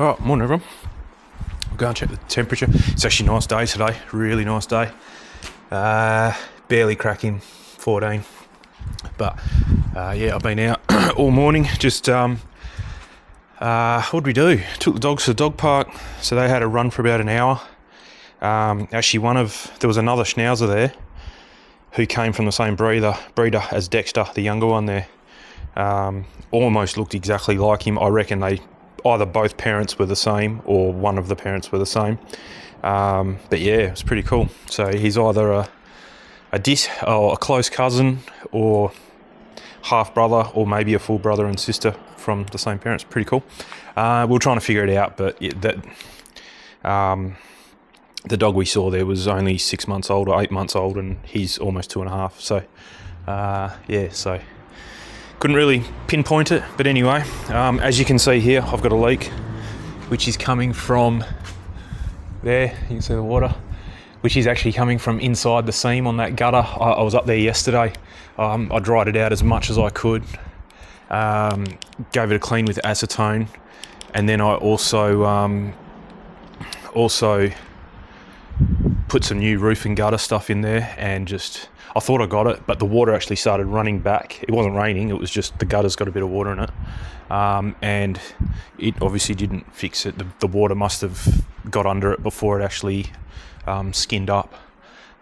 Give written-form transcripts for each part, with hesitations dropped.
Oh, morning everyone. We'll go and check the temperature. It's actually a nice day today, really nice day. Barely cracking 14. But yeah, I've been out all morning. Just, what did we do? Took the dogs to the dog park. So they had a run for about an hour. Actually there was another Schnauzer there who came from the same breeder as Dexter, the younger one there. Almost looked exactly like him. I reckon either both parents were the same or one of the parents were the same. But yeah, it was pretty cool. So he's either a close cousin or half brother, or maybe a full brother and sister from the same parents. Pretty cool. We're trying to figure it out, but yeah, the dog we saw there was only 6 months old or 8 months old, and he's almost 2.5. So yeah, so couldn't really pinpoint it, but anyway, as you can see here, I've got a leak which is coming from there. You can see the water, which is actually coming from inside the seam on that gutter. I was up there yesterday. I dried it out as much as I could, gave it a clean with acetone, and then I also put some new roof and gutter stuff in there, and I thought I got it, but the water actually started running back. It wasn't raining, it was just the gutter's got a bit of water in it. And it obviously didn't fix it. The water must have got under it before it actually skinned up.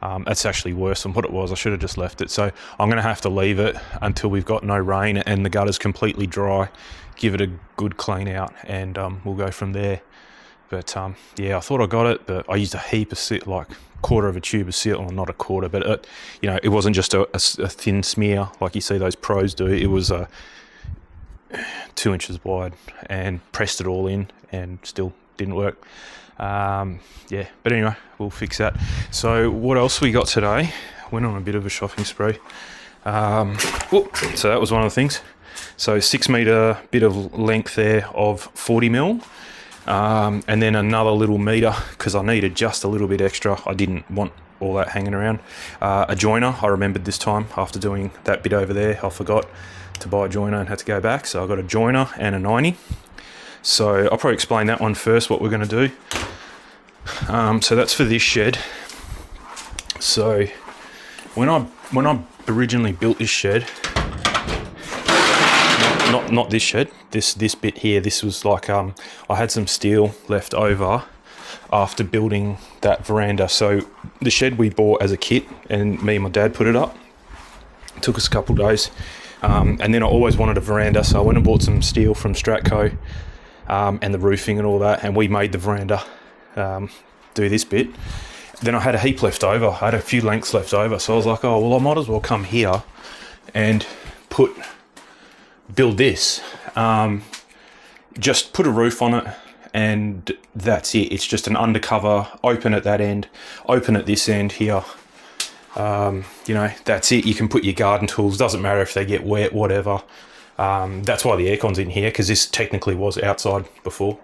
It's actually worse than what it was. I should have just left it. So I'm going to have to leave it until we've got no rain and the gutter's completely dry, give it a good clean out, and we'll go from there. But yeah, I thought I got it, but I used a heap of seal, like quarter of a tube of seal, or not a quarter, but it wasn't just a thin smear like you see those pros do. It was 2 inches wide, and pressed it all in, and still didn't work. Yeah, but anyway, we'll fix that. So what else we got today? Went on a bit of a shopping spree. So that was one of the things. So 6 metre bit of length there of 40 mil. And then another little meter, because I needed just a little bit extra. I didn't want all that hanging around. A joiner, I remembered this time after doing that bit over there, I forgot to buy a joiner and had to go back. So I got a joiner and a 90. So I'll probably explain that one first, what we're going to do. So that's for this shed. So when I originally built this shed, not this shed, this bit here, this was like I had some steel left over after building that veranda. So the shed we bought as a kit, and me and my dad put it up. It took us a couple of days, and then I always wanted a veranda, so I went and bought some steel from Stratco, and the roofing and all that, and we made the veranda do this bit. Then I had a heap left over. I had a few lengths left over, so I was like, oh well, I might as well come here and build this. Just put a roof on it, and that's it. It's just an undercover, open at that end, open at this end here. That's it. You can put your garden tools, doesn't matter if they get wet, whatever. That's why the aircon's in here, because this technically was outside before.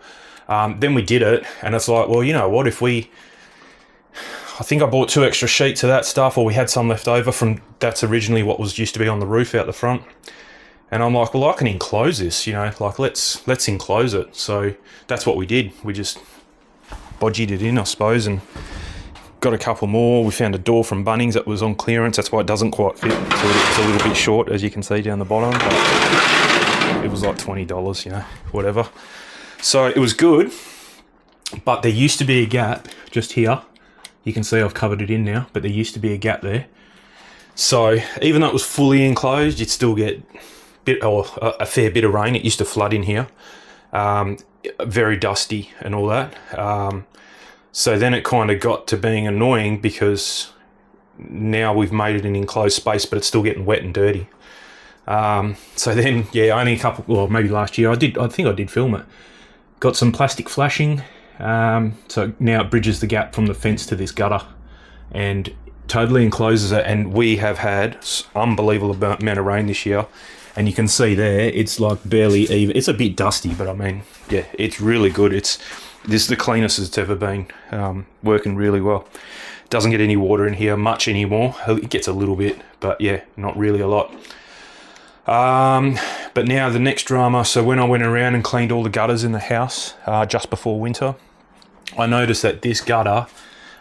Then we did it, and it's like, well, you know what, I think I bought 2 extra sheets of that stuff, or we had some left over from, that's originally what was used to be on the roof out the front. And I'm like, well, I can enclose this, like let's enclose it. So that's what we did. We just bodged it in, I suppose, and got a couple more. We found a door from Bunnings that was on clearance. That's why it doesn't quite fit. It's a little bit short, as you can see down the bottom. But it was like $20, whatever. So it was good, but there used to be a gap just here. You can see I've covered it in now, but there used to be a gap there. So even though it was fully enclosed, you'd still get a fair bit of rain. It used to flood in here, very dusty and all that. So then it kind of got to being annoying, because now we've made it an enclosed space, but it's still getting wet and dirty. So then, yeah, only a couple, well, maybe last year I think I did film it. Got some plastic flashing, so now it bridges the gap from the fence to this gutter, and totally encloses it. And we have had unbelievable amount of rain this year. And you can see there, it's like barely even. It's a bit dusty, but I mean, yeah, it's really good. This is the cleanest it's ever been. Working really well. Doesn't get any water in here much anymore. It gets a little bit, but yeah, not really a lot. But But now the next drama, so when I went around and cleaned all the gutters in the house just before winter, I noticed that this gutter,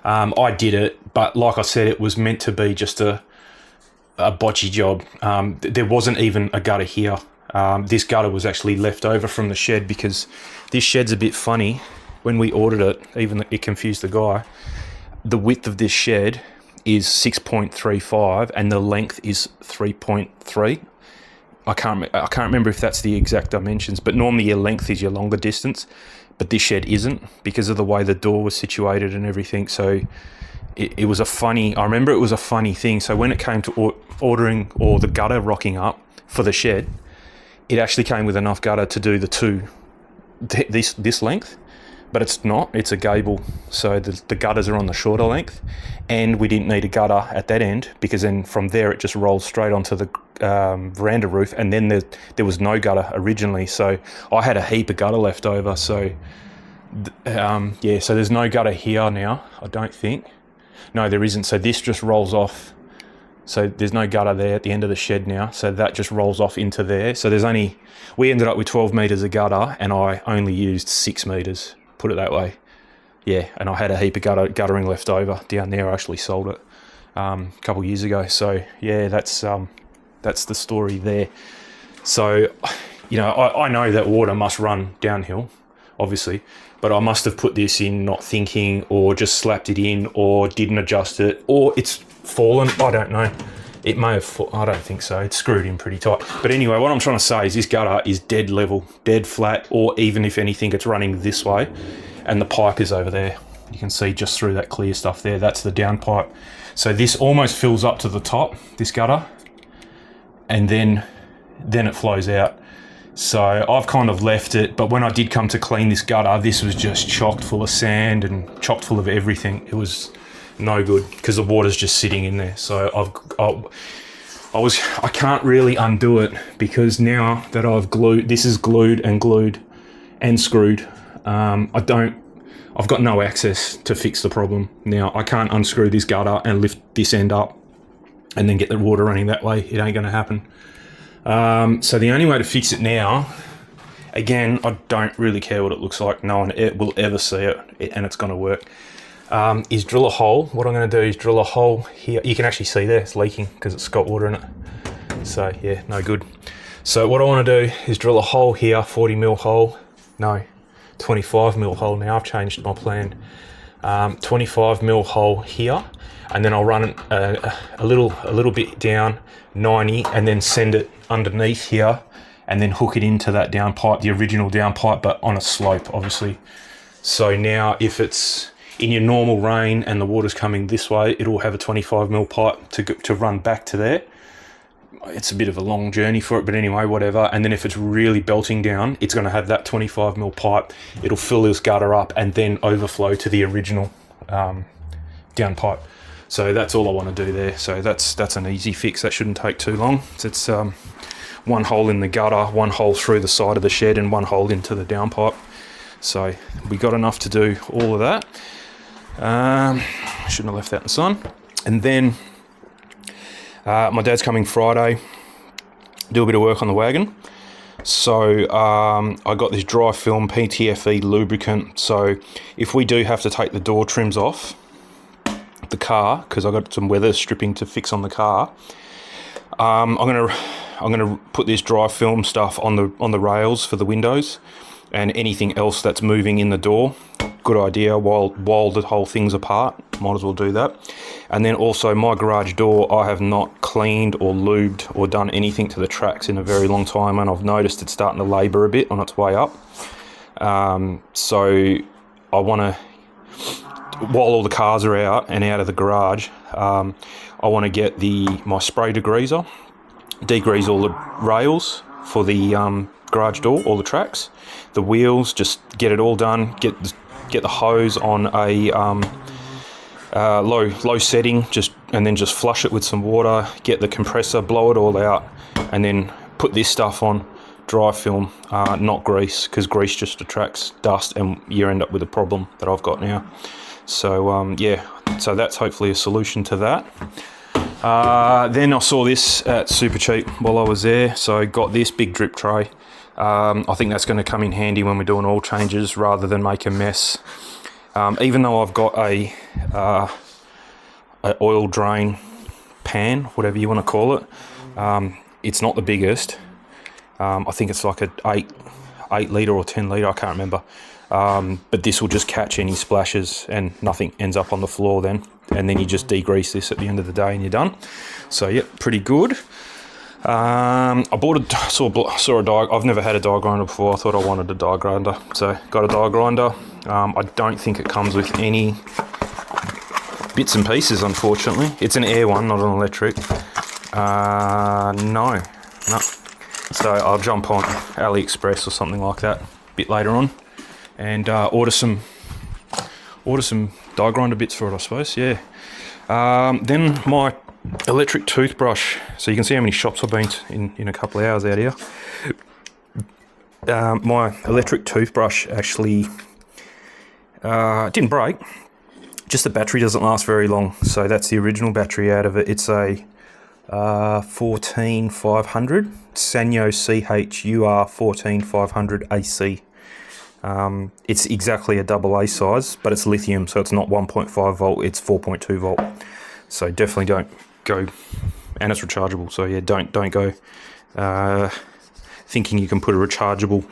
I did it, but like I said, it was meant to be just a botchy job. There wasn't even a gutter here. This gutter was actually left over from the shed because this shed's a bit funny. When we ordered it, even it confused the guy. The width of this shed is 6.35 and the length is 3.3. I can't remember if that's the exact dimensions, but normally your length is your longer distance, but this shed isn't because of the way the door was situated and everything. So it was I remember it was a funny thing. So when it came to ordering or the gutter rocking up for the shed, it actually came with enough gutter to do this length, but it's not. It's a gable, so the gutters are on the shorter length, and we didn't need a gutter at that end because then from there it just rolls straight onto the veranda roof, and then there was no gutter originally, so I had a heap of gutter left over. So yeah, so there's no gutter here now, I don't think. No, there isn't. So this just rolls off. So there's no gutter there at the end of the shed now. So that just rolls off into there. So we ended up with 12 metres of gutter and I only used 6 metres, put it that way. Yeah, and I had a heap of guttering left over down there. I actually sold it a couple of years ago. So yeah, that's the story there. So, you know, I know that water must run downhill, obviously, but I must have put this in not thinking, or just slapped it in, or didn't adjust it, or it's fallen. I don't know. It may have I don't think so. It's screwed in pretty tight. But anyway, what I'm trying to say is this gutter is dead level, dead flat, or even if anything, it's running this way, and the pipe is over there. You can see just through that clear stuff there. That's the down pipe. So this almost fills up to the top, this gutter, and then it flows out. So I've kind of left it, but when I did come to clean this gutter, this was just chocked full of sand and chocked full of everything. It was no good because the water's just sitting in there. So I can't really undo it because now that I've glued, this is glued and screwed. I've got no access to fix the problem now. I can't unscrew this gutter and lift this end up and then get the water running that way. It ain't going to happen. So the only way to fix it now, again, I don't really care what it looks like. No one will ever see it, and it's going to work. Is drill a hole. What I'm going to do is drill a hole here. You can actually see there, it's leaking because it's got water in it. So yeah, no good. So what I want to do is drill a hole here, 40 mil hole. No, 25 mil hole now. I've changed my plan. 25 mil hole here, and then I'll run a little bit down 90, and then send it underneath here, and then hook it into that down pipe, the original down pipe, but on a slope, obviously. So now if it's in your normal rain and the water's coming this way, it'll have a 25 mil pipe to run back to there. It's a bit of a long journey for it, but anyway, whatever. And then if it's really belting down, it's going to have that 25 mil pipe. It'll fill this gutter up and then overflow to the original down pipe. So that's all I want to do there. So that's an easy fix. That shouldn't take too long. It's one hole in the gutter, one hole through the side of the shed, and one hole into the down pipe. So we got enough to do all of that. Shouldn't have left that in the sun. And then my dad's coming Friday, do a bit of work on the wagon. So I got this dry film PTFE lubricant. So if we do have to take the door trims off the car, because I got some weather stripping to fix on the car, I'm gonna put this dry film stuff on the rails for the windows and anything else that's moving in the door. Good idea, while the whole thing's apart, might as well do that. And then also my garage door, I have not cleaned or lubed or done anything to the tracks in a very long time, and I've noticed it's starting to labour a bit on its way up. So I want to, while all the cars are out and out of the garage, I want to get my spray degreaser, degrease all the rails for the garage door, all the tracks, the wheels, just get it all done, get the hose on a low setting, and then just flush it with some water, get the compressor, blow it all out, and then put this stuff on dry film, not grease, because grease just attracts dust and you end up with a problem that I've got now. So yeah, so that's hopefully a solution to that. Then I saw this at Supercheap while I was there, so got this big drip tray. I think that's going to come in handy when we're doing oil changes rather than make a mess. Even though I've got a oil drain pan, whatever you want to call it, it's not the biggest. I think it's like a 8 litre or 10 litre, I can't remember. But this will just catch any splashes and nothing ends up on the floor then. And then you just degrease this at the end of the day and you're done. So yeah, pretty good. I saw a die. I've never had a die grinder before. I thought I wanted a die grinder, so got a die grinder. I don't think it comes with any bits and pieces, unfortunately. It's an air one, not an electric. No. So I'll jump on AliExpress or something like that a bit later on and order some die grinder bits for it, I suppose. Yeah. Then my electric toothbrush. So you can see how many shops I've been to in a couple of hours out here. My electric toothbrush actually didn't break. Just the battery doesn't last very long. So that's the original battery out of it. It's a 14500 Sanyo CHUR 14500 AC. It's exactly a AA size, but it's lithium, so it's not 1.5 volt, it's 4.2 volt. So definitely don't go, and it's rechargeable. So yeah, don't go thinking you can put a rechargeable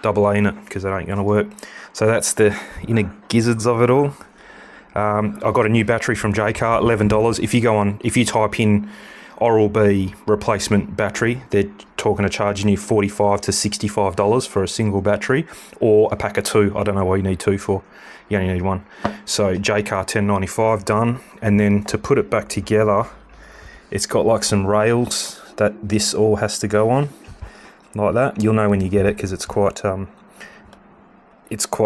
AA in it, because that ain't going to work. So that's the inner gizzards of it all. I got a new battery from Jaycar, $11. If you type in Oral-B replacement battery, they're talking to charging you $45 to $65 for a single battery, or a pack of two. I don't know why you need two for. You only need one. So Jaycar $10.95 done, and then to put it back together, it's got like some rails that this all has to go on, like that. You'll know when you get it because it's quite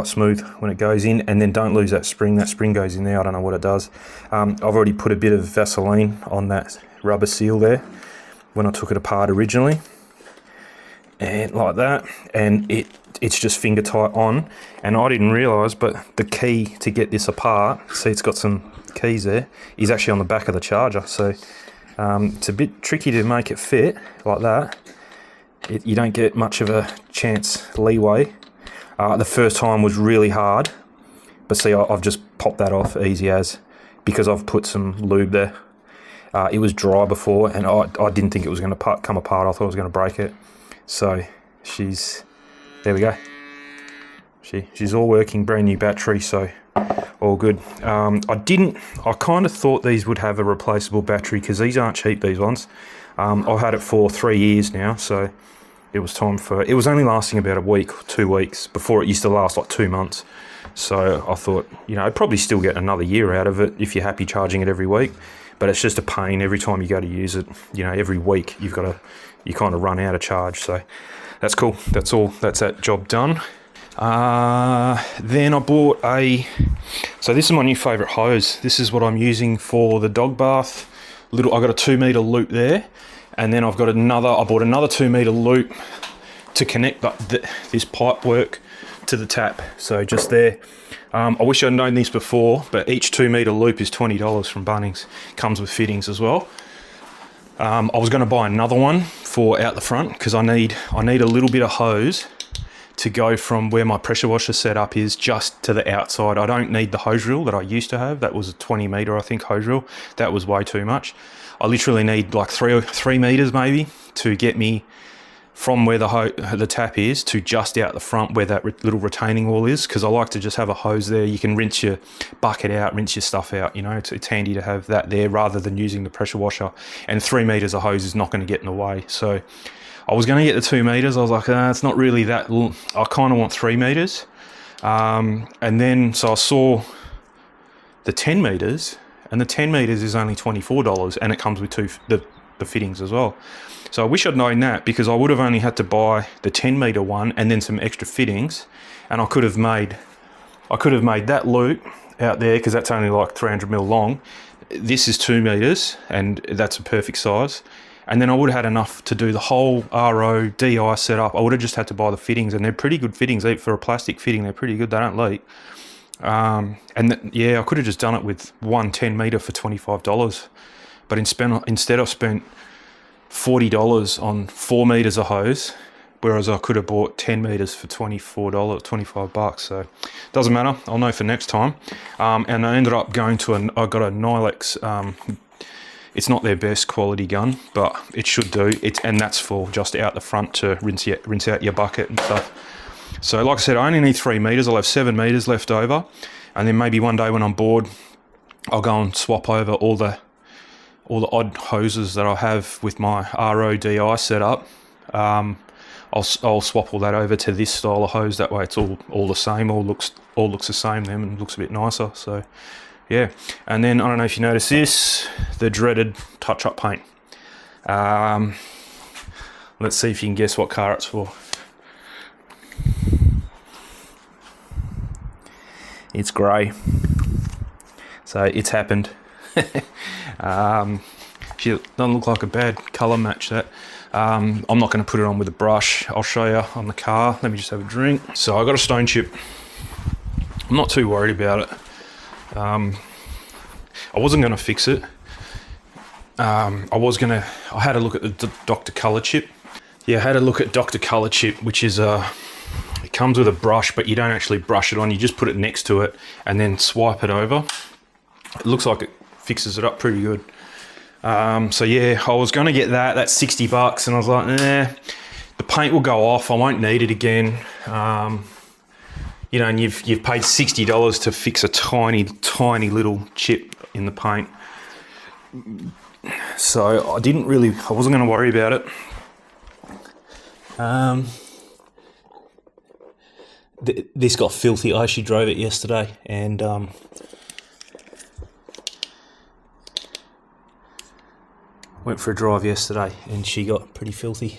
smooth when it goes in. And then don't lose that spring. That spring goes in there. I don't know what it does. I've already put a bit of Vaseline on that rubber seal there when I took it apart originally, and like that, and it's just finger tight on. And I didn't realise, but the key to get this apart, see it's got some keys there, is actually on the back of the charger. So it's a bit tricky to make it fit like that. You don't get much of a chance leeway. The first time was really hard, but see, I've just popped that off easy as, because I've put some lube there. It was dry before, and I didn't think it was going to come apart. I thought I was going to break it. So there we go. She's all working, brand new battery, so all good. I kind of thought these would have a replaceable battery, because these aren't cheap, these ones. I've had it for 3 years now, so it was time for. It was only lasting about a week, 2 weeks. Before it used to last like 2 months. So I thought, I'd probably still get another year out of it if you're happy charging it every week. But it's just a pain every time you go to use it. Every week you kind of run out of charge. So that's cool. That's all. That's that job done. Then I bought so this is my new favourite hose. This is what I'm using for the dog bath. I got a 2 metre loop there, and then I bought another 2 metre loop to connect this pipe work to the tap. So just there. I wish I'd known this before, but each 2 metre loop is $20 from Bunnings. Comes with fittings as well. I was going to buy another one for out the front, because I need a little bit of hose to go from where my pressure washer setup is just to the outside. I don't need the hose reel that I used to have. That was a 20 metre, I think, hose reel. That was way too much. I literally need like 3 metres maybe to get me from where the tap is to just out the front where that little retaining wall is, because I like to just have a hose there. You can rinse your bucket out, rinse your stuff out, it's handy to have that there rather than using the pressure washer. And 3 metres of hose is not going to get in the way. So I was going to get the 2 metres. I was like, it's not really that. I kind of want 3 metres. And then, so I saw the 10 metres, and the 10 metres is only $24, and it comes with the fittings as well. So I wish I'd known that, because I would have only had to buy the 10 metre one and then some extra fittings, and I could have made that loop out there, because that's only like 300mm long. This is 2 metres, and that's a perfect size. And then I would have had enough to do the whole RO DI setup. I would have just had to buy the fittings, and they're pretty good fittings. For a plastic fitting, they're pretty good. They don't leak. I could have just done it with one 10 metre for $25. but instead I've spent $40 on 4 meters of hose, whereas I could have bought 10 meters for $24, $25. So doesn't matter. I'll know for next time. And I ended up going to I got a Nylex. It's not their best quality gun, but it should do. And that's for just out the front to rinse out your bucket and stuff. So like I said, I only need 3 meters. I'll have 7 meters left over, and then maybe one day when I'm bored, I'll go and swap over all the odd hoses that I have with my RODI setup. I'll swap all that over to this style of hose. That way it's all the same, all looks the same then, and looks a bit nicer. So yeah. And then I don't know if you notice this, the dreaded touch-up paint. Let's see if you can guess what car it's for. It's grey. So it's happened. She doesn't look like a bad colour match, that. I'm not going to put it on with a brush. I'll show you on the car. Let me just have a drink. So I got a stone chip. I'm not too worried about it. I wasn't going to fix it. I had a look at the Dr. Colour chip. Yeah, I had a look at Dr. Colour chip, which is it comes with a brush, but you don't actually brush it on. You just put it next to it and then swipe it over. It looks like it fixes it up pretty good. So yeah, I was going to get that. That's $60, and I was like, nah, the paint will go off. I won't need it again. You know, and you've paid $60 to fix a tiny little chip in the paint. So I wasn't going to worry about it. This got filthy. I actually drove it yesterday, and went for a drive yesterday, and she got pretty filthy.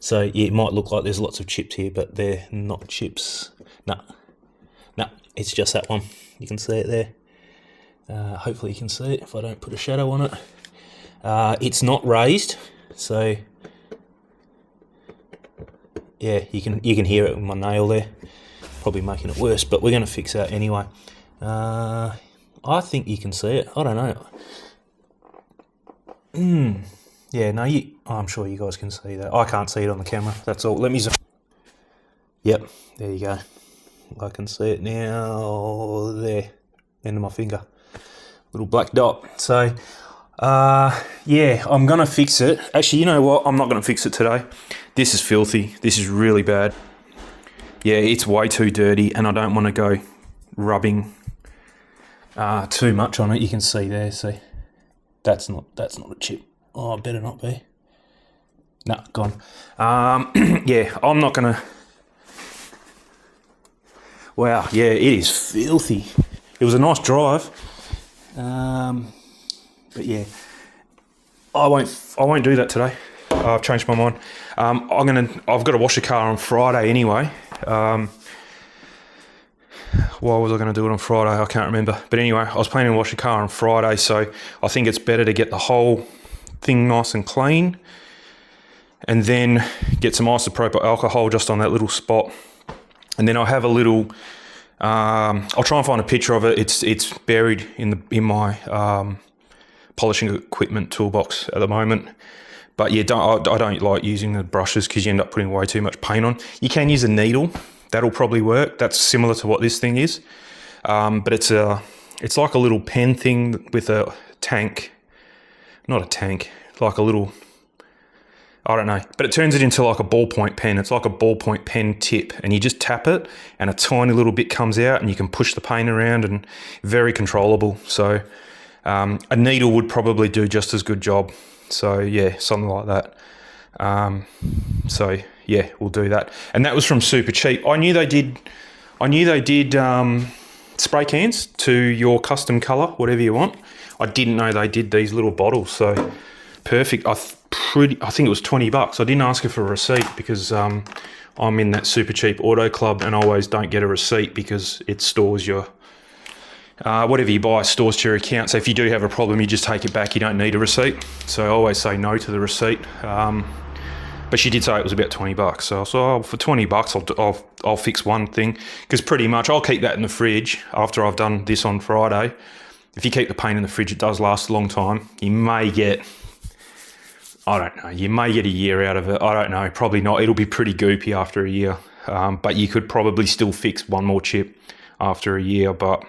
So yeah, it might look like there's lots of chips here, but they're not chips. No, it's just that one. You can see it there. Hopefully you can see it if I don't put a shadow on it. It's not raised, so yeah, you can hear it with my nail there. Probably making it worse, but we're going to fix that anyway. I think you can see it. I don't know. Yeah, no, I'm sure you guys can see that. I can't see it on the camera. That's all. Let me zoom. Yep, there you go. I can see it now. There, end of my finger. Little black dot. So, yeah, I'm going to fix it. Actually, you know what? I'm not going to fix it today. This is filthy. This is really bad. Yeah, it's way too dirty, and I don't want to go rubbing too much on it. You can see there. See, that's not a chip. Oh, it better not be. No, gone. Yeah, I'm not going to. Wow, yeah, it is filthy. It was a nice drive. But yeah, I won't do that today. I've changed my mind. I've got to wash the car on Friday anyway. Why was I going to do it on Friday? I can't remember. But anyway, I was planning to wash the car on Friday, so I think it's better to get the whole thing nice and clean, and then get some isopropyl alcohol just on that little spot. And then I'll have a little. I'll try and find a picture of it. It's buried in my polishing equipment toolbox at the moment. But yeah, I don't like using the brushes because you end up putting way too much paint on. You can use a needle. That'll probably work. That's similar to what this thing is. But it's like a little pen thing with a tank. Not a tank, like a little, I don't know. But it turns it into like a ballpoint pen. It's like a ballpoint pen tip, and you just tap it and a tiny little bit comes out, and you can push the paint around, and very controllable. So a needle would probably do just as good job. So yeah, something like that. So yeah, we'll do that. And that was from Super Cheap. I knew they did spray cans to your custom color, whatever you want. I didn't know they did these little bottles. So perfect. I think it was $20. I didn't ask her for a receipt because I'm in that Super Cheap Auto Club, and I always don't get a receipt because it stores your whatever you buy stores to your account. So if you do have a problem, you just take it back. You don't need a receipt. So I always say no to the receipt. But she did say it was about $20. So I thought, for $20, I'll fix one thing, because pretty much I'll keep that in the fridge after I've done this on Friday, if you keep the paint in the fridge, it does last a long time. You may get, I don't know, you may get a year out of it. I don't know, probably not. It'll be pretty goopy after a year, but you could probably still fix one more chip after a year. But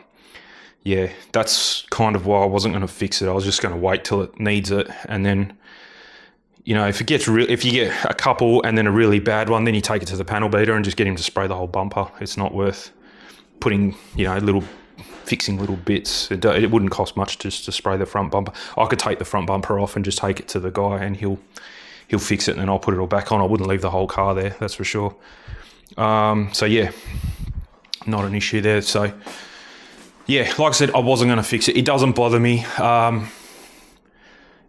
yeah, that's kind of why I wasn't going to fix it. I was just going to wait till it needs it, and then, you know, if you get a couple and then a really bad one, then you take it to the panel beater and just get him to spray the whole bumper. It's not worth putting, you know, fixing little bits. It wouldn't cost much just to spray the front bumper. I could take the front bumper off and just take it to the guy, and he'll fix it, and then I'll put it all back on. I wouldn't leave the whole car there, that's for sure. So yeah, not an issue there. So yeah, like I said, I wasn't going to fix it. It doesn't bother me.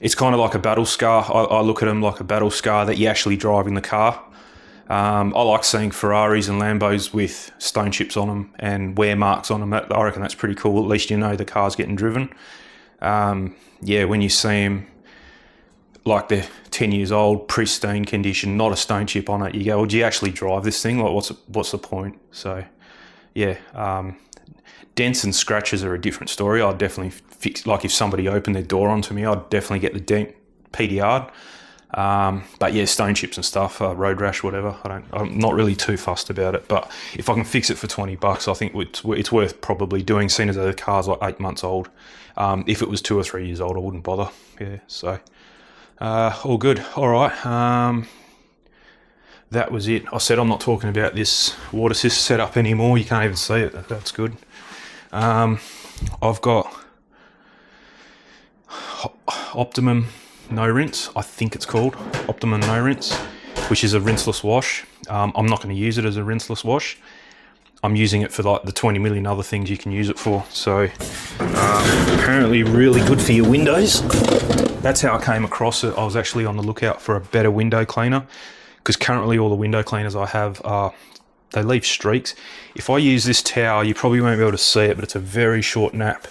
It's kind of like a battle scar. I look at them like a battle scar that you're actually driving the car. I like seeing Ferraris and Lambos with stone chips on them and wear marks on them. I reckon that's pretty cool. At least you know the car's getting driven. Yeah, when you see them like they're 10 years old, pristine condition, not a stone chip on it, you go, well, do you actually drive this thing? Like, what's the point? So yeah, dents and scratches are a different story. I'd definitely fix, like if somebody opened their door onto me, I'd definitely get the dent PDR'd. But yeah, stone chips and stuff, road rash, whatever. I'm not really too fussed about it. But if I can fix it for $20, I think it's worth probably doing. Seeing as the car's like 8 months old. If it was 2 or 3 years old, I wouldn't bother. Yeah, so all good. All right. That was it. I said I'm not talking about this water assist setup anymore. You can't even see it. That's good. I've got Optimum No Rinse, I think it's called Optimum No Rinse, which is a rinseless wash. I'm not going to use it as a rinseless wash. I'm using it for like the 20 million other things you can use it for. So apparently really good for your windows. That's how I came across it. I was actually on the lookout for a better window cleaner, because currently all the window cleaners I have they leave streaks. If I use this towel, you probably won't be able to see it, but it's a very short nap.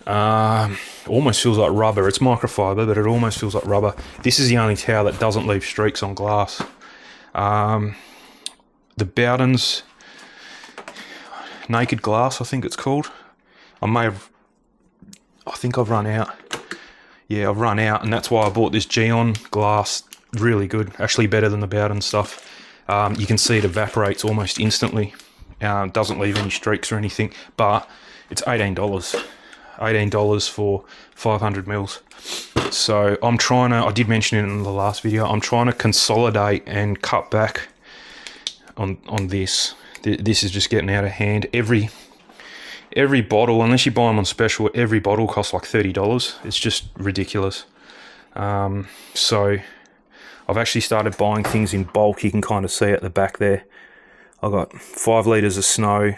Almost feels like rubber. It's microfiber, but it almost feels like rubber. This is the only towel that doesn't leave streaks on glass. The Bowden's Naked Glass, I think it's called. I think I've run out. Yeah, I've run out, and that's why I bought this Geon glass. Really good, actually better than the Bowden stuff. You can see it evaporates almost instantly. Doesn't leave any streaks or anything, but it's $18. $18 for 500 mils. So I'm trying to, I did mention it in the last video, I'm trying to consolidate and cut back on this. This is just getting out of hand. Every bottle, unless you buy them on special, every bottle costs like $30. It's just ridiculous. So I've actually started buying things in bulk. You can kind of see at the back there. I've got 5 litres of snow,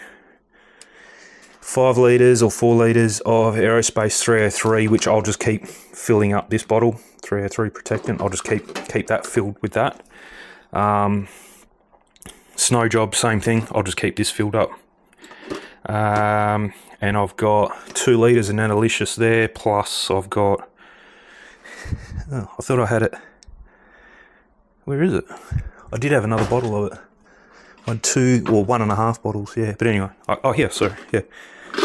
5 litres or 4 litres of Aerospace 303, which I'll just keep filling up this bottle, 303 protectant. I'll just keep that filled with that. Snow Job, same thing. I'll just keep this filled up. And I've got 2 litres of Nanolicious there, plus I've got, oh, I thought I had it. Where is it? I did have another bottle of it. I had 2 or 1.5 bottles, yeah. But anyway, oh yeah, sorry, yeah.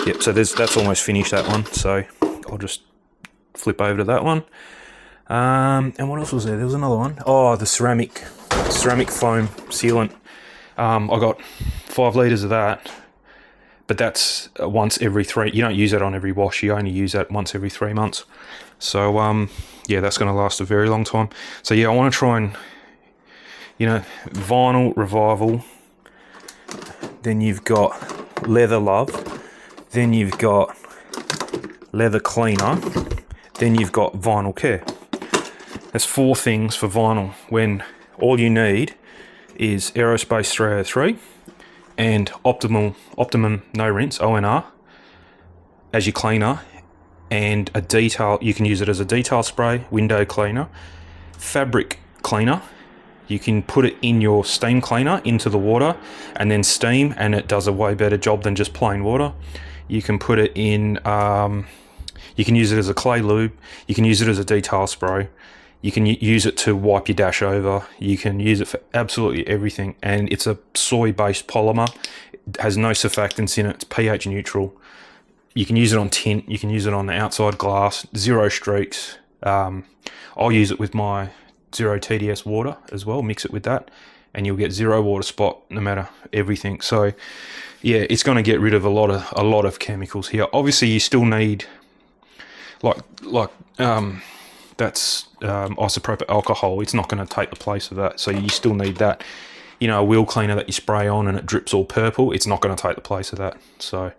Yep, so that's almost finished, that one. So I'll just flip over to that one. And what else was there? There was another one. Oh, the ceramic foam sealant. I got 5 litres of that, but that's once every 3. You don't use that on every wash. You only use that once every 3 months. So yeah, that's going to last a very long time. So yeah, I want to try and, you know, Vinyl Revival. Then you've got Leather Love. Then you've got Leather Cleaner. Then you've got Vinyl Care. There's 4 things for vinyl when all you need is Aerospace 303 and Optimum No Rinse, ONR, as your cleaner, and a detail. You can use it as a detail spray, window cleaner, fabric cleaner. You can put it in your steam cleaner into the water and then steam, and it does a way better job than just plain water. You can put it in, you can use it as a clay lube. You can use it as a detail spray. You can use it to wipe your dash over. You can use it for absolutely everything. And it's a soy-based polymer. It has no surfactants in it. It's pH neutral. You can use it on tint, you can use it on the outside glass, 0 streaks. I'll use it with my 0 TDS water as well, mix it with that, and you'll get 0 water spot no matter everything. So yeah, it's going to get rid of a lot of chemicals here. Obviously you still need that's isopropyl alcohol. It's not going to take the place of that, so you still need that. You know, a wheel cleaner that you spray on and it drips all purple, it's not going to take the place of that. So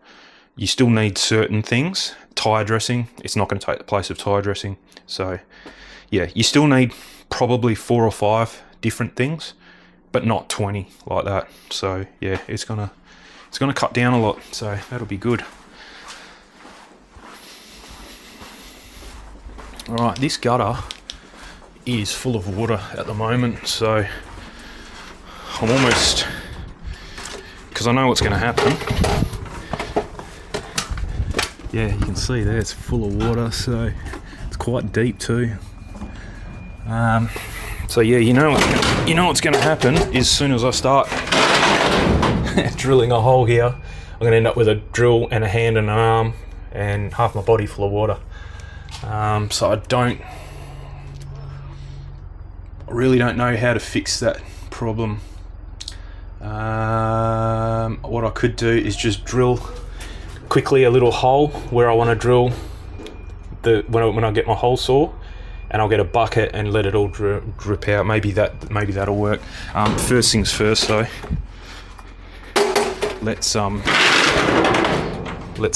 you still need certain things. Tyre dressing, it's not going to take the place of tyre dressing. So yeah, you still need probably 4 or 5 different things, but not 20 like that. So yeah, it's gonna cut down a lot, so that'll be good. All right, this gutter is full of water at the moment, so I'm almost, because I know what's going to happen. Yeah, you can see there it's full of water, so it's quite deep too. So yeah, you know what's going to happen is as soon as I start drilling a hole here, I'm going to end up with a drill and a hand and an arm and half my body full of water. So I really don't know how to fix that problem. What I could do is just drill quickly a little hole where I want to drill when I get my hole saw, and I'll get a bucket and let it all drip out. Maybe that'll work. First things first though, let's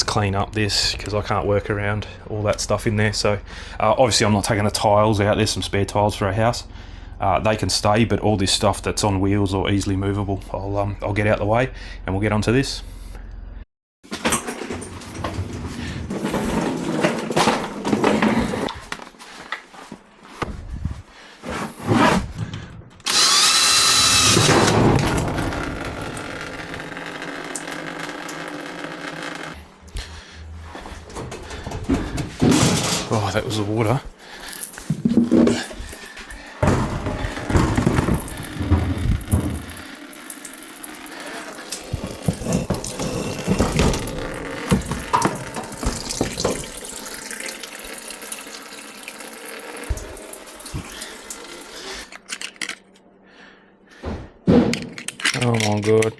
clean up this, because I can't work around all that stuff in there. So obviously I'm not taking the tiles out. There's some spare tiles for our house. They can stay, but all this stuff that's on wheels or easily movable, I'll get out the way and we'll get onto this. Oh, that was the water. Oh my god.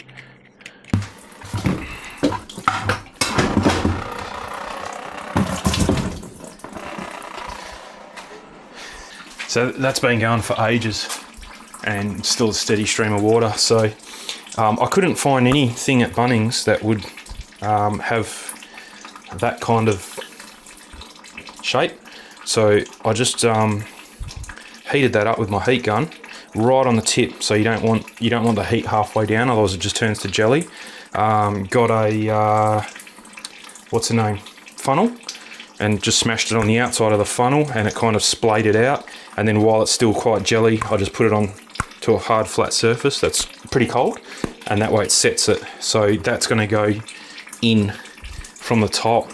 So that's been going for ages and still a steady stream of water. So I couldn't find anything at Bunnings that would have that kind of shape. So I just heated that up with my heat gun right on the tip. So you don't want the heat halfway down, otherwise it just turns to jelly. Got a what's the name, funnel, and just smashed it on the outside of the funnel, and it kind of splayed it out. And then while it's still quite jelly, I just put it on to a hard flat surface that's pretty cold, and that way it sets it. So that's going to go in from the top,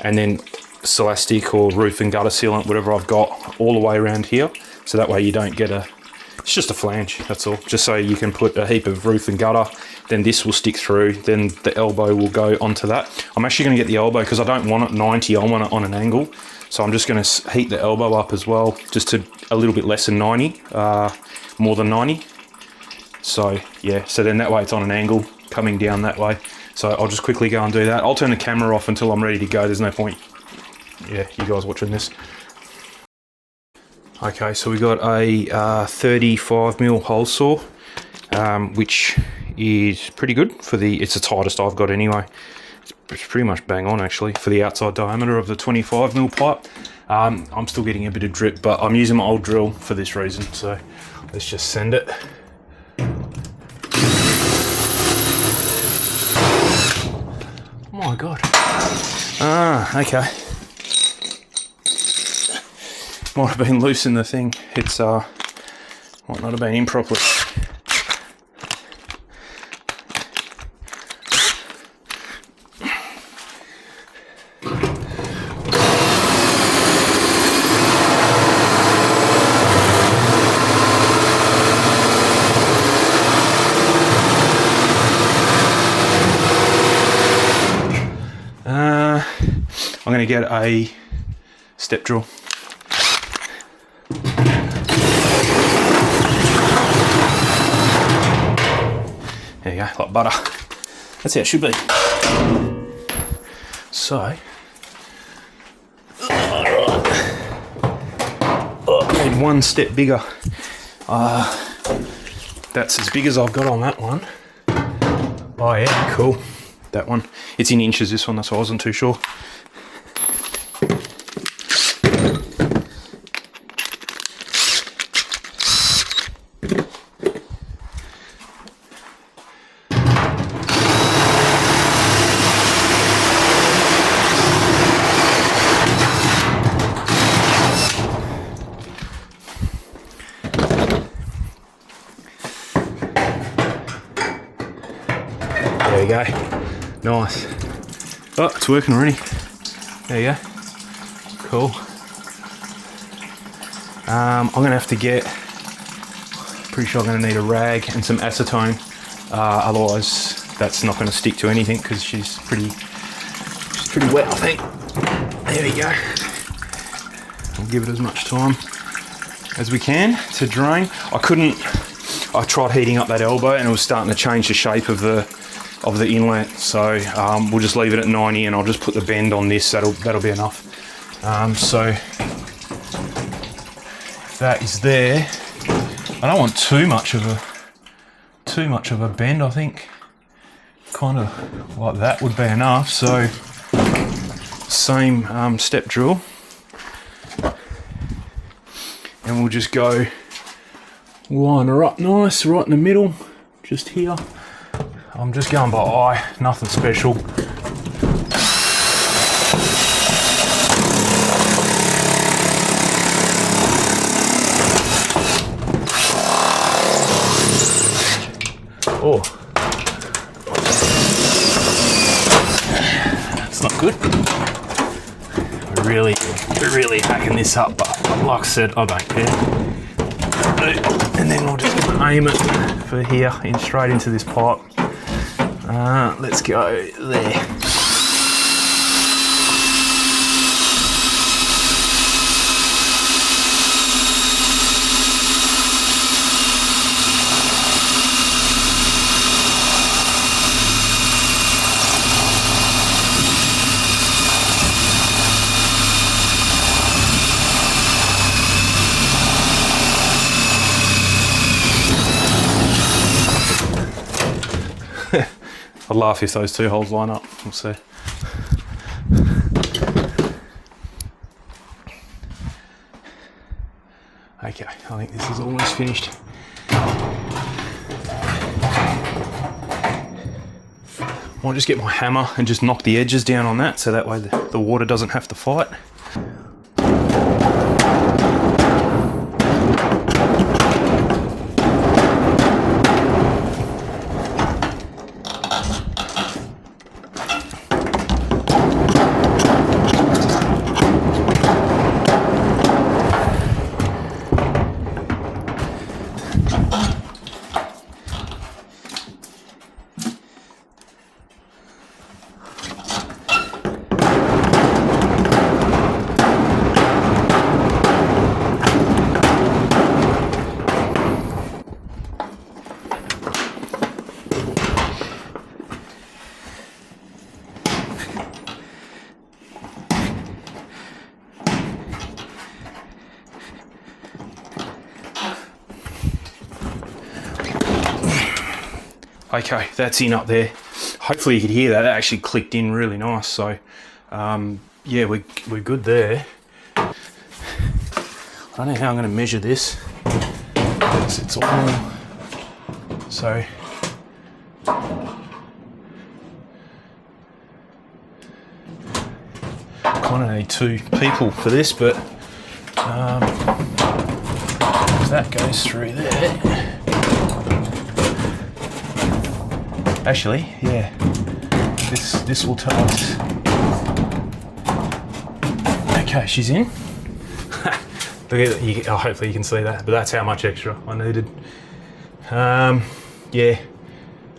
and then Celastic or roof and gutter sealant, whatever I've got, all the way around here. So that way you don't get it's just a flange, that's all. Just so you can put a heap of roof and gutter, then this will stick through, then the elbow will go onto that. I'm actually going to get the elbow, because I don't want it 90, I want it on an angle. So I'm just going to heat the elbow up as well, just to a little bit less than 90, more than 90. So yeah, so then that way it's on an angle coming down that way. So I'll just quickly go and do that. I'll turn the camera off until I'm ready to go. There's no point, yeah, you guys watching this. Okay, so we got a 35mm hole saw, which is pretty good for it's the tightest I've got anyway. It's pretty much bang on actually for the outside diameter of the 25mm pipe. I'm still getting a bit of drip, but I'm using my old drill for this reason. So let's just send it. Oh my god. Okay. Might have been loose in the thing. It's might not have been in properly. going to get a step drill. There you go, like butter. That's how it should be. So, I made one step bigger. That's as big as I've got on that one. Oh yeah, cool. That one. It's in inches, this one, that's why I wasn't too sure. There you go. Nice. Oh, it's working already. There you go. Cool. I'm going to have to get, pretty sure I'm going to need a rag and some acetone. Otherwise, that's not going to stick to anything because she's pretty wet, I think. There we go. We'll give it as much time as we can to drain. I tried heating up that elbow and it was starting to change the shape of the inlet, so we'll just leave it at 90 and I'll just put the bend on this. That'll be enough. So if that is there, I don't want too much of a bend. I think kind of like that would be enough. So same step drill, and we'll just go line her up nice right in the middle, just here. I'm just going by eye, nothing special. Oh, that's not good. We're really hacking this up, but like I said, I don't care. And then we'll just aim it for here, straight into this pipe. Let's go there. I'd laugh if those two holes line up. We'll see. Okay, I think this is almost finished. Might just get my hammer and just knock the edges down on that, so that way the water doesn't have to fight. Okay, that's in up there. Hopefully you could hear that. That actually clicked in really nice. So, yeah, we're good there. I don't know how I'm going to measure this. It's all so. Kind of need two people for this, but if that goes through there. Actually, yeah, this will tell us. Okay, she's in. Hopefully you can see that, but that's how much extra I needed. Yeah.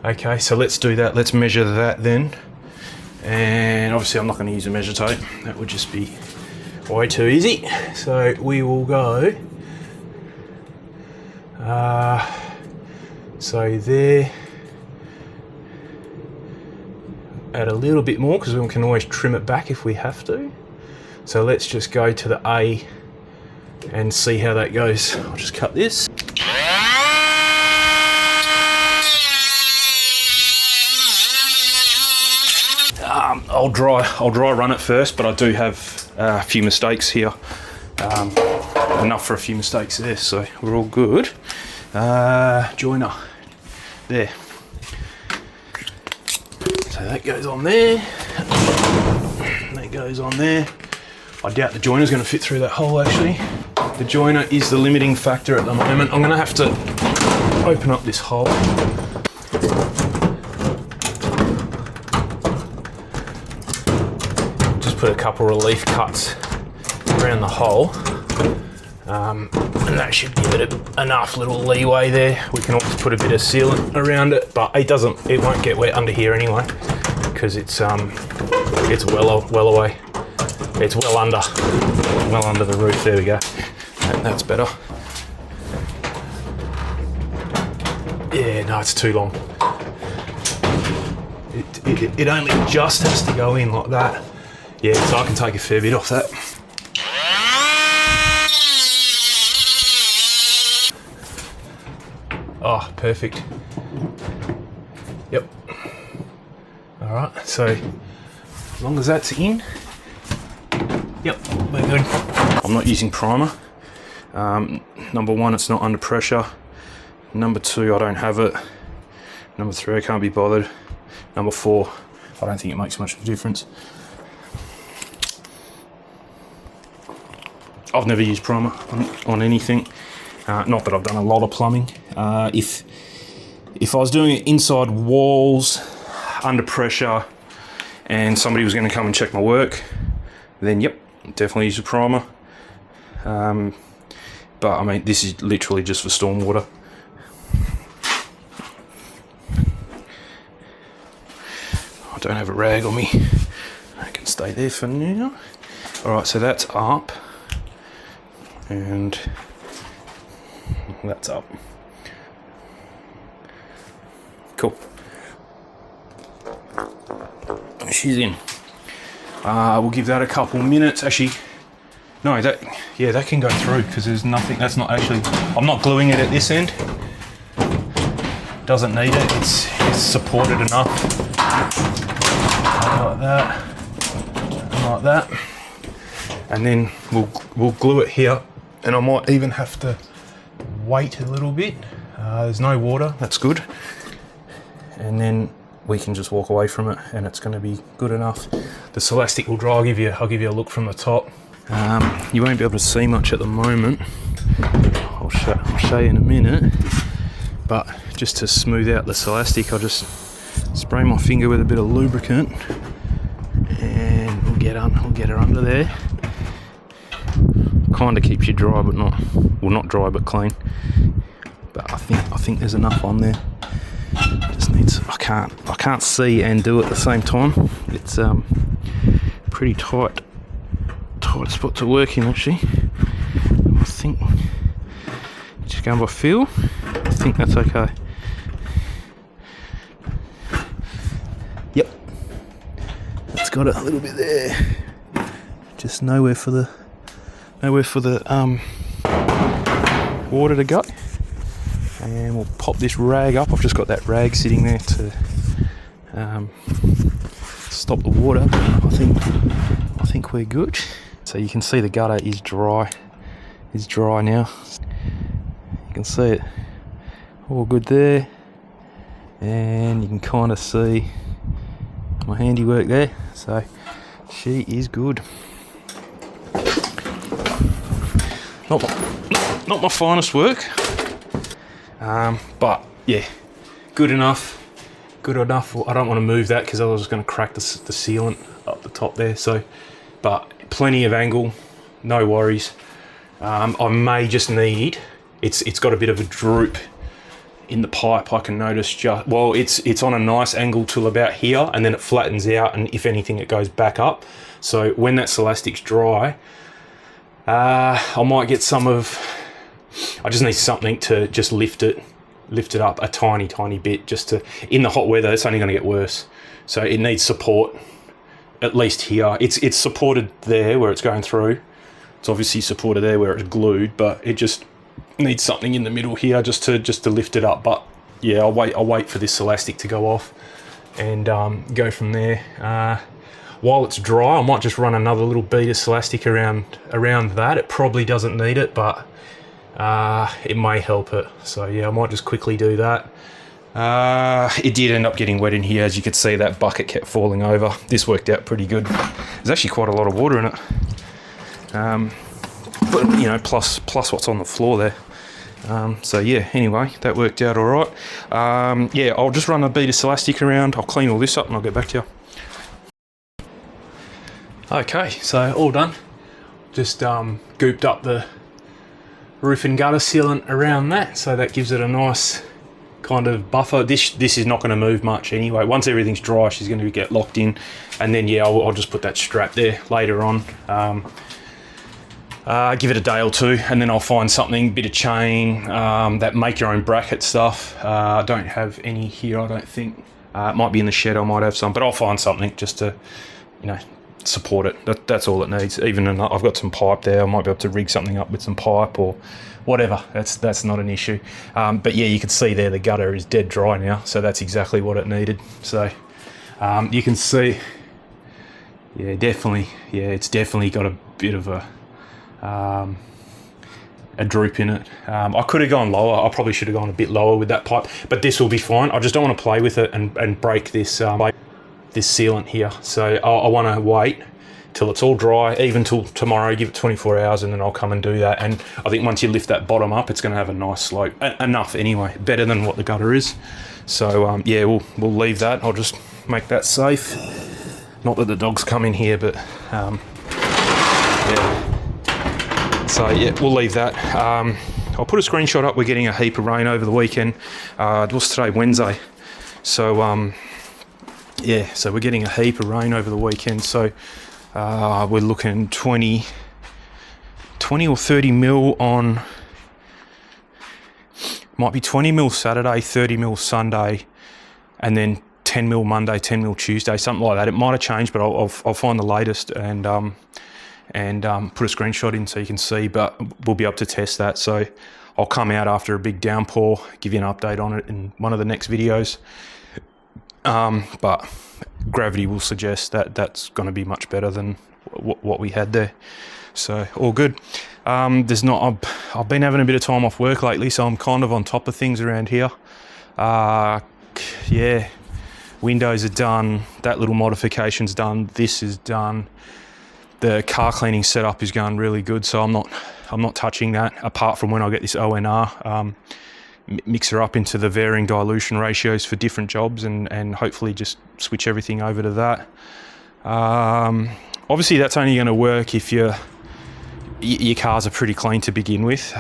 Okay, so let's do that. Let's measure that then. And obviously I'm not going to use a measure tape, that would just be way too easy. So we will go, so there, add a little bit more because we can always trim it back if we have to. So let's just go to the A and see how that goes. I'll just cut this. I'll dry run it first, but I do have a few mistakes here. Enough for a few mistakes there, so we're all good. Joiner, there. So that goes on there. That goes on there. I doubt the joiner's going to fit through that hole actually. The joiner is the limiting factor at the moment. I'm going to have to open up this hole. Just put a couple relief cuts around the hole. And that should give it enough little leeway there. We can always put a bit of sealant around it, but it won't get wet under here anyway, because it's well away. It's well under the roof. There we go. That's better. Yeah, no, it's too long. It only just has to go in like that. Yeah, so I can take a fair bit off that. Oh, perfect. Yep. All right, so as long as that's in, yep, we're good. I'm not using primer. Number one, it's not under pressure. Number two, I don't have it. Number three, I can't be bothered. Number four, I don't think it makes much of a difference. I've never used primer on anything. Not that I've done a lot of plumbing. If I was doing it inside walls, under pressure, and somebody was going to come and check my work, then yep, definitely use a primer. But I mean, this is literally just for stormwater. I don't have a rag on me. I can stay there for now. All right, so that's up, and that's up. Cool. She's in. We'll give that a couple minutes. Actually, no, that can go through because there's nothing. That's not actually. I'm not gluing it at this end. Doesn't need it. It's supported enough. Like that. Like that. And then we'll glue it here. And I might even have to wait a little bit. There's no water. That's good. And then we can just walk away from it, and it's going to be good enough. The Celastic will dry. I'll give you a look from the top. You won't be able to see much at the moment. I'll show you in a minute. But just to smooth out the Celastic, I'll just spray my finger with a bit of lubricant, and we'll get her under there. Kind of keeps you dry, but not dry, but clean. But I think there's enough on there. Just needs. I can't see and do it at the same time. It's pretty tight spot to work in actually. I think just going by feel. I think that's okay. Yep, that's got it a little bit there. Just nowhere for the water to go. And we'll pop this rag up. I've just got that rag sitting there to stop the water. I think we're good. So you can see the gutter is dry. It's dry now. You can see it all good there, and you can kind of see my handiwork there. So she is good. Not my finest work. But yeah, good enough. I don't want to move that because I was going to crack the sealant up the top there. So, but plenty of angle, no worries. I may just need. It's got a bit of a droop in the pipe, I can notice it's on a nice angle till about here, and then it flattens out, and if anything, it goes back up. So when that Celastic's dry, I might get I just need something to just lift it up a tiny bit, just to, in the hot weather, it's only going to get worse. So it needs support, at least here. It's supported there where it's going through. It's obviously supported there where it's glued, but it just needs something in the middle here just to lift it up. But yeah, I'll wait for this Celastic to go off and go from there. While it's dry, I might just run another little bead of Celastic around that. It probably doesn't need it, but it may help it. So yeah, I might just quickly do that. It did end up getting wet in here. As you could see, that bucket kept falling over. This worked out pretty good. There's actually quite a lot of water in it. But you know, plus what's on the floor there. So yeah, anyway, that worked out all right. Yeah, I'll just run a bead of Celastic around. I'll clean all this up and I'll get back to you. Okay, so all done. Just gooped up the roof and gutter sealant around that, so that gives it a nice kind of buffer. This is not going to move much anyway. Once everything's dry, she's going to get locked in, and then yeah, I'll just put that strap there later on. Give it a day or two, and then I'll find something, bit of chain, that make your own bracket stuff. I don't have any here, I don't think. It might be in the shed, I might have some, but I'll find something just to, you know, support it. That's all it needs. Even I've got some pipe there. I might be able to rig something up with some pipe or whatever. That's not an issue. But yeah, you can see there the gutter is dead dry now, so that's exactly what it needed. So you can see, yeah, definitely, yeah, it's definitely got a bit of a droop in it. I could have gone lower. I probably should have gone a bit lower with that pipe, but this will be fine. I just don't want to play with it and break this this sealant here. So I want to wait till it's all dry, even till tomorrow, give it 24 hours, and then I'll come and do that. And I think once you lift that bottom up, it's going to have a nice slope, enough anyway, better than what the gutter is. So yeah, we'll leave that. I'll just make that safe. Not that the dogs come in here, but yeah. So yeah, we'll leave that. I'll put a screenshot up. We're getting a heap of rain over the weekend. It was today, Wednesday. So yeah, so we're getting a heap of rain over the weekend. So we're looking 20 or 30 mil on, might be 20 mil Saturday, 30 mil Sunday, and then 10 mil Monday, 10 mil Tuesday, something like that. It might have changed, but I'll find the latest and put a screenshot in so you can see, but we'll be able to test that. So I'll come out after a big downpour, give you an update on it in one of the next videos. But gravity will suggest that that's going to be much better than what we had there. So all good. I've been having a bit of time off work lately, so I'm kind of on top of things around here. Yeah, windows are done. That little modification's done. This is done. The car cleaning setup is going really good, so I'm not touching that apart from when I get this ONR. Mix her up into the varying dilution ratios for different jobs and hopefully just switch everything over to that. Obviously that's only going to work if your cars are pretty clean to begin with.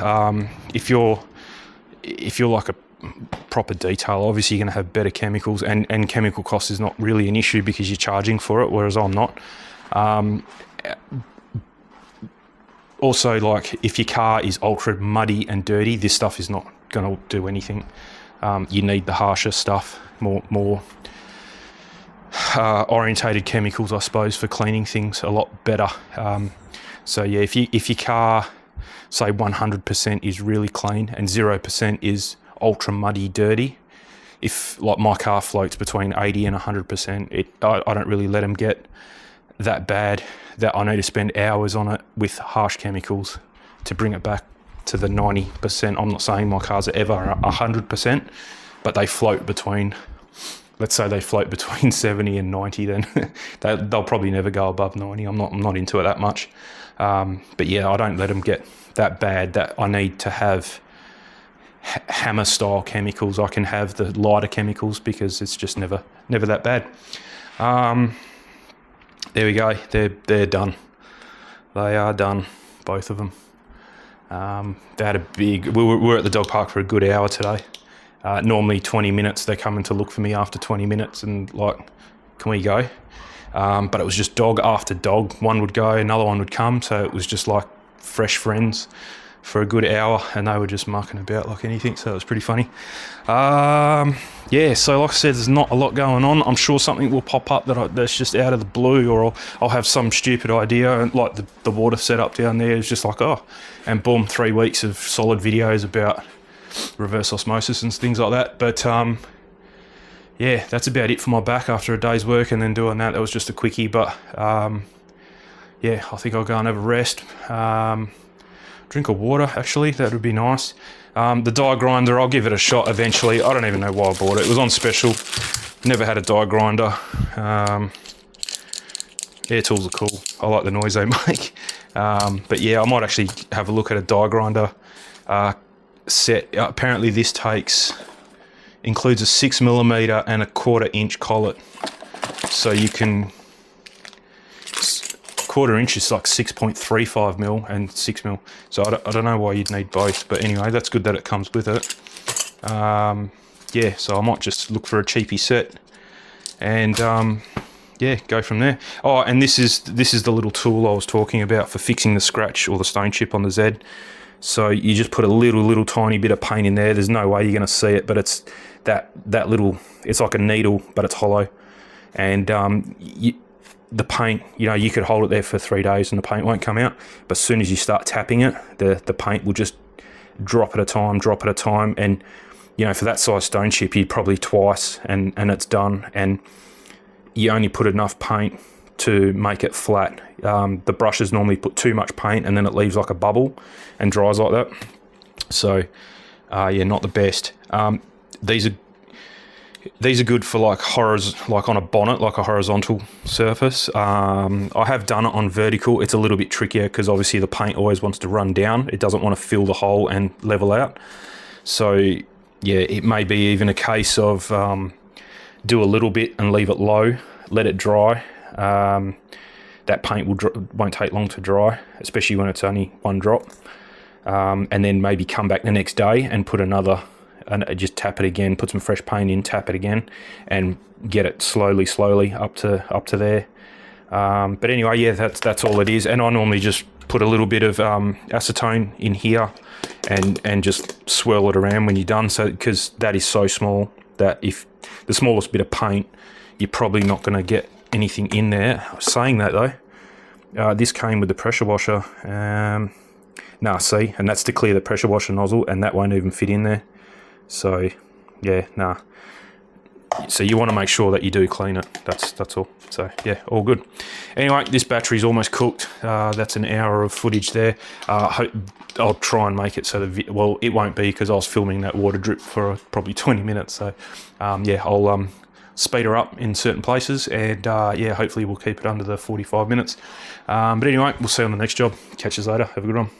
If you're like a proper detail, obviously you're going to have better chemicals, and chemical cost is not really an issue because you're charging for it, whereas I'm not. Also, like, if your car is ultra muddy and dirty, this stuff is not going to do anything. You need the harsher stuff, more orientated chemicals, I suppose, for cleaning things a lot better. So yeah, if your car, say 100% is really clean and 0% is ultra muddy, dirty, if like my car floats between 80 and 100%, I don't really let them get that bad that I need to spend hours on it with harsh chemicals to bring it back to the 90%. I'm not saying my cars are ever 100%, but they float between, let's say they float between 70 and 90, then they'll probably never go above 90. I'm not into it that much. But yeah, I don't let them get that bad that I need to have hammer style chemicals. I can have the lighter chemicals because it's just never that bad. There we go. They're done. They are done, both of them. They had a big. We were at the dog park for a good hour today. Normally 20 minutes, they're coming to look for me after 20 minutes and like, can we go? But it was just dog after dog. One would go, another one would come. So it was just like fresh friends for a good hour, and they were just mucking about like anything. So it was pretty funny. Yeah, so like I said, there's not a lot going on. I'm sure something will pop up that's just out of the blue, or I'll have some stupid idea, and like the water setup down there is just like, oh, and boom, 3 weeks of solid videos about reverse osmosis and things like that. But yeah, that's about it for my back after a day's work, and then doing that was just a quickie. But yeah, I think I'll go and have a rest. Drink of water, actually, that would be nice. The die grinder, I'll give it a shot eventually. I don't even know why I bought it. It was on special. Never had a die grinder. Air tools are cool. I like the noise they make. But yeah, I might actually have a look at a die grinder set. Apparently this includes a 6mm and a 1/4 inch collet. So you can, 1/4 inch is like 6.35mm and 6mm. So I don't know why you'd need both, but anyway, that's good that it comes with it. Yeah, so I might just look for a cheapy set and yeah, go from there. Oh, and this is the little tool I was talking about for fixing the scratch or the stone chip on the Z. So you just put a little tiny bit of paint in there. There's no way you're going to see it, but it's that little, it's like a needle, but it's hollow. And the paint, you know, you could hold it there for 3 days and the paint won't come out. But as soon as you start tapping it, the paint will just drop at a time. And, you know, for that size stone chip, you'd probably twice and it's done. And you only put enough paint to make it flat. The brushes normally put too much paint and then it leaves like a bubble and dries like that. So yeah, not the best. These are good for like on a bonnet, like a horizontal surface. I have done it on vertical. It's a little bit trickier because obviously the paint always wants to run down. It doesn't want to fill the hole and level out. So yeah, it may be even a case of do a little bit and leave it low, let it dry. That paint won't take long to dry, especially when it's only one drop. And then maybe come back the next day and put another, and just tap it again, put some fresh paint in, tap it again, and get it slowly up to there. But anyway, yeah, that's all it is. And I normally just put a little bit of acetone in here and just swirl it around when you're done. So because that is so small that if the smallest bit of paint, you're probably not going to get anything in there. Saying that though, this came with the pressure washer. See, and that's to clear the pressure washer nozzle, and that won't even fit in there. So yeah, so you want to make sure that you do clean it. That's all. So yeah, all good. Anyway, this battery's almost cooked. That's an hour of footage there. I'll try and make it so well, it won't be because I was filming that water drip for probably 20 minutes. So yeah, I'll speed her up in certain places, and yeah, hopefully we'll keep it under the 45 minutes. But anyway, we'll see you on the next job. Catch you later. Have a good one.